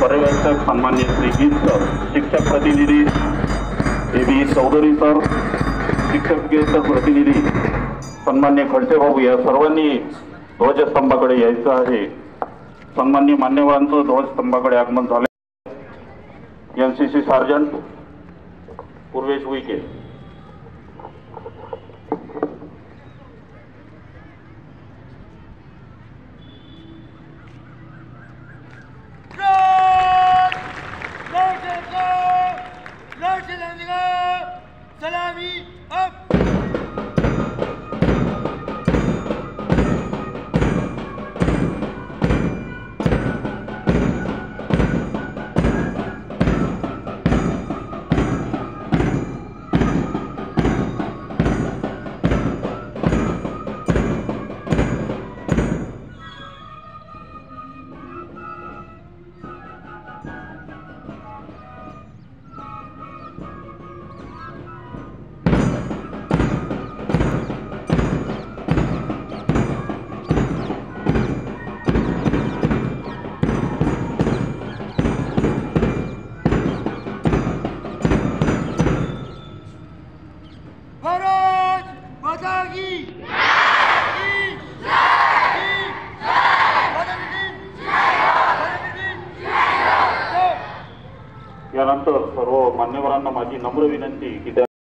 पर्यवेक्षक सन्मान्य श्री गीत सर, शिक्षक प्रतिनिधी ए.बी. चौधरी सर, शिक्षकेतर प्रतिनिधी सन्मान्य खडसे भाऊ या सर्वांनी ध्वजस्तंभाकडे यायचं आहे। सन्मान्य मान्यवरांचं ध्वजस्तंभाकडे आगमन झाले। एनसीसी सार्जंट पूर्वेश उईके, सलामी अब यानंतर सर्व मान्यवरांना माझी नम्र विनंती की